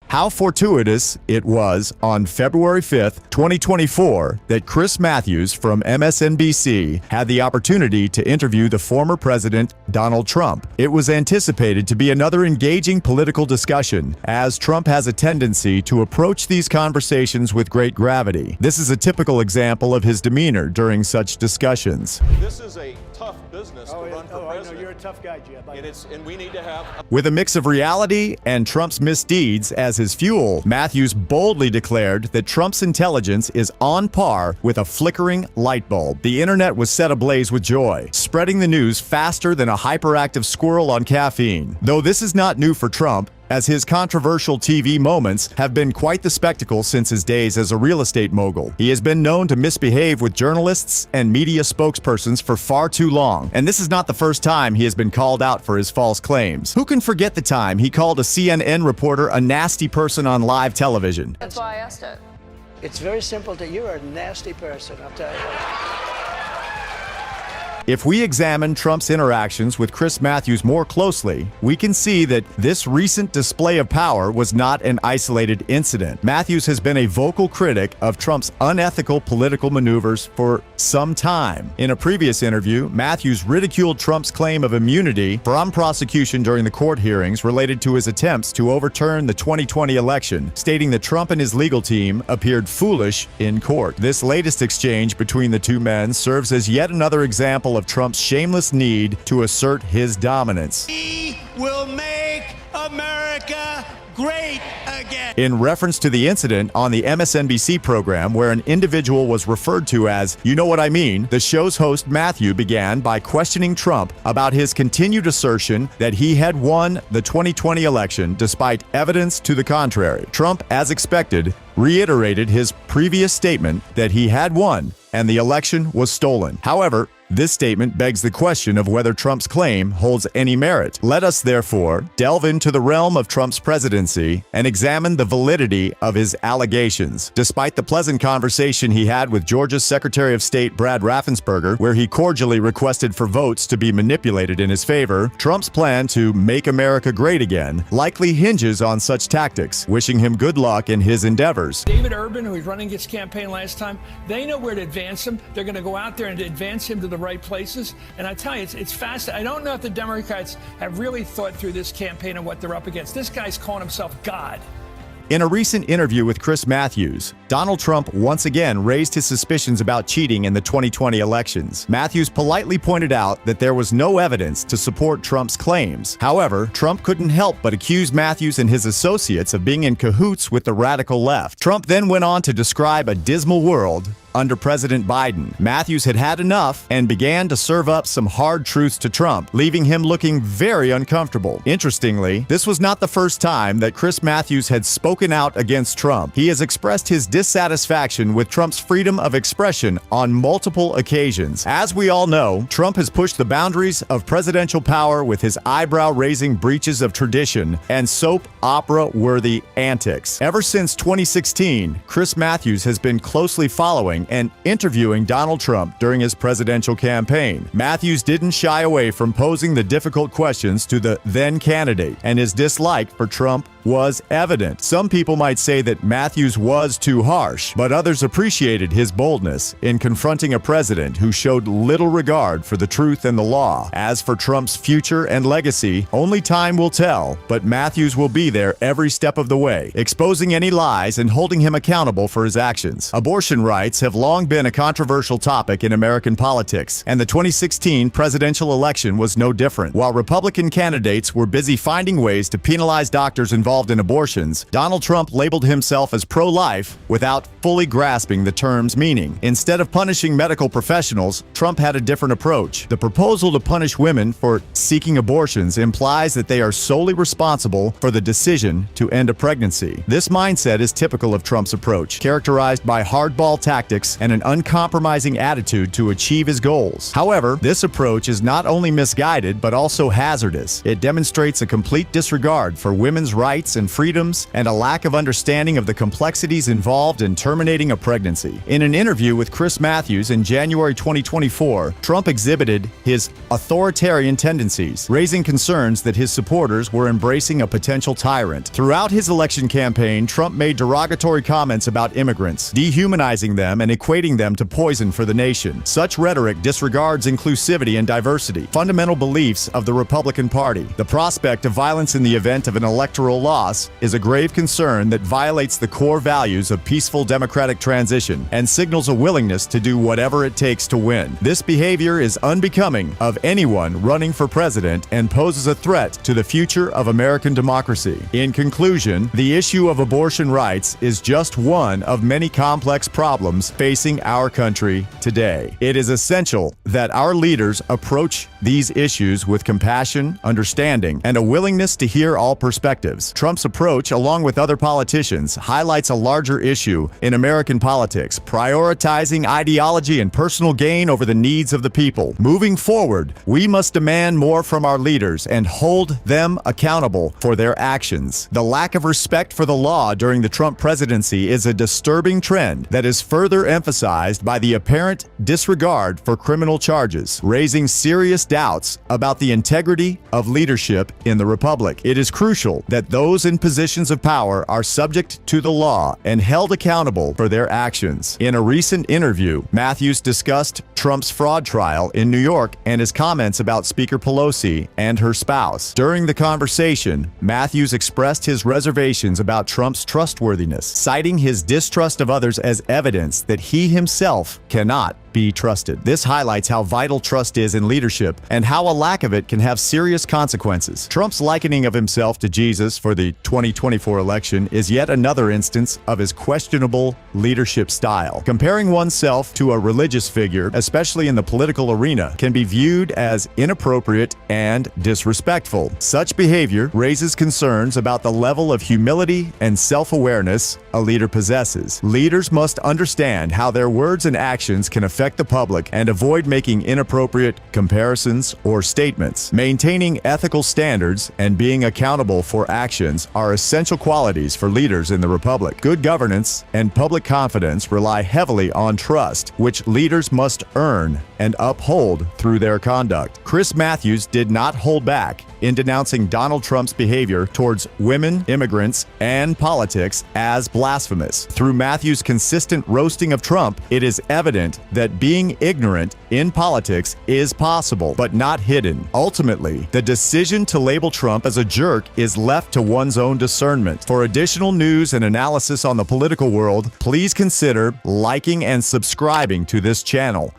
How fortuitous it was on February 5th, 2024, that Chris Matthews from MSNBC had the opportunity to interview the former president, Donald Trump. It was anticipated to be another engaging political discussion, as Trump has a tendency to approach these conversations with great gravity. This is a typical example of his demeanor during such discussions. This is a tough business to run for president. I know you're a tough guy, Jeb. And we need to have... With a mix of reality and Trump's misdeeds as his fuel, Matthews boldly declared that Trump's intelligence is on par with a flickering light bulb. The internet was set ablaze with joy, spreading the news faster than a hyperactive squirrel on caffeine. Though this is not new for Trump, as his controversial TV moments have been quite the spectacle since his days as a real estate mogul. He has been known to misbehave with journalists and media spokespersons for far too long, and this is not the first time he has been called out for his false claims. Who can forget the time he called a CNN reporter a nasty person on live television? That's why I asked it. It's very simple. You're a nasty person, I'll tell you. If we examine Trump's interactions with Chris Matthews more closely, we can see that this recent display of power was not an isolated incident. Matthews has been a vocal critic of Trump's unethical political maneuvers for some time. In a previous interview, Matthews ridiculed Trump's claim of immunity from prosecution during the court hearings related to his attempts to overturn the 2020 election, stating that Trump and his legal team appeared foolish in court. This latest exchange between the two men serves as yet another example of Trump's shameless need to assert his dominance. We will make America great again. In reference to the incident on the MSNBC program where an individual was referred to as, "You know what I mean," the show's host Matthew began by questioning Trump about his continued assertion that he had won the 2020 election despite evidence to the contrary. Trump, as expected, reiterated his previous statement that he had won and the election was stolen. However, this statement begs the question of whether Trump's claim holds any merit. Let us, therefore, delve into the realm of Trump's presidency and examine the validity of his allegations. Despite the pleasant conversation he had with Georgia's Secretary of State Brad Raffensperger, where he cordially requested for votes to be manipulated in his favor, Trump's plan to make America great again likely hinges on such tactics, wishing him good luck in his endeavors. David Urban, who was running his campaign last time, they know where to advance him. They're going to go out there and advance him to the right places. And I tell you, it's fascinating. I don't know if the Democrats have really thought through this campaign and what they're up against. This guy's calling himself God. In a recent interview with Chris Matthews, Donald Trump once again raised his suspicions about cheating in the 2020 elections. Matthews politely pointed out that there was no evidence to support Trump's claims. However, Trump couldn't help but accuse Matthews and his associates of being in cahoots with the radical left. Trump then went on to describe a dismal world under President Biden. Matthews had had enough and began to serve up some hard truths to Trump, leaving him looking very uncomfortable. Interestingly, this was not the first time that Chris Matthews had spoken out against Trump. He has expressed his dissatisfaction with Trump's freedom of expression on multiple occasions. As we all know, Trump has pushed the boundaries of presidential power with his eyebrow-raising breaches of tradition and soap opera-worthy antics. Ever since 2016, Chris Matthews has been closely following and interviewing Donald Trump during his presidential campaign. Matthews didn't shy away from posing the difficult questions to the then candidate, and his dislike for Trump was evident. Some people might say that Matthews was too harsh, but others appreciated his boldness in confronting a president who showed little regard for the truth and the law. As for Trump's future and legacy, only time will tell, but Matthews will be there every step of the way, exposing any lies and holding him accountable for his actions. Abortion rights have long been a controversial topic in American politics, and the 2016 presidential election was no different. While Republican candidates were busy finding ways to penalize doctors involved in abortions, Donald Trump labeled himself as pro-life without fully grasping the term's meaning. Instead of punishing medical professionals, Trump had a different approach. The proposal to punish women for seeking abortions implies that they are solely responsible for the decision to end a pregnancy. This mindset is typical of Trump's approach, characterized by hardball tactics tactics and an uncompromising attitude to achieve his goals. However, this approach is not only misguided but also hazardous. It demonstrates a complete disregard for women's rights and freedoms and a lack of understanding of the complexities involved in terminating a pregnancy. In an interview with Chris Matthews in January 2024, Trump exhibited his authoritarian tendencies, raising concerns that his supporters were embracing a potential tyrant. Throughout his election campaign, Trump made derogatory comments about immigrants, dehumanizing them and equating them to poison for the nation. Such rhetoric disregards inclusivity and diversity, fundamental beliefs of the Republican Party. The prospect of violence in the event of an electoral loss is a grave concern that violates the core values of peaceful democratic transition and signals a willingness to do whatever it takes to win. This behavior is unbecoming of anyone running for president and poses a threat to the future of American democracy. In conclusion, the issue of abortion rights is just one of many complex problems facing our country today. It is essential that our leaders approach these issues with compassion, understanding, and a willingness to hear all perspectives. Trump's approach, along with other politicians, highlights a larger issue in American politics, prioritizing ideology and personal gain over the needs of the people. Moving forward, we must demand more from our leaders and hold them accountable for their actions. The lack of respect for the law during the Trump presidency is a disturbing trend that is further emphasized by the apparent disregard for criminal charges, raising serious doubts about the integrity of leadership in the republic. It is crucial that those in positions of power are subject to the law and held accountable for their actions. In a recent interview, Matthews discussed Trump's fraud trial in New York and his comments about Speaker Pelosi and her spouse. During the conversation, Matthews expressed his reservations about Trump's trustworthiness, citing his distrust of others as evidence that he himself cannot be trusted. This highlights how vital trust is in leadership and how a lack of it can have serious consequences. Trump's likening of himself to Jesus for the 2024 election is yet another instance of his questionable leadership style. Comparing oneself to a religious figure, especially in the political arena, can be viewed as inappropriate and disrespectful. Such behavior raises concerns about the level of humility and self-awareness a leader possesses. Leaders must understand how their words and actions can affect the public and avoid making inappropriate comparisons or statements. Maintaining ethical standards and being accountable for actions are essential qualities for leaders in the republic. Good governance and public confidence rely heavily on trust, which leaders must earn and uphold through their conduct. Chris Matthews did not hold back in denouncing Donald Trump's behavior towards women, immigrants, and politics as blasphemous. Through Matthews' consistent roasting of Trump, it is evident that being ignorant in politics is possible, but not hidden. Ultimately, the decision to label Trump as a jerk is left to one's own discernment. For additional news and analysis on the political world, please consider liking and subscribing to this channel.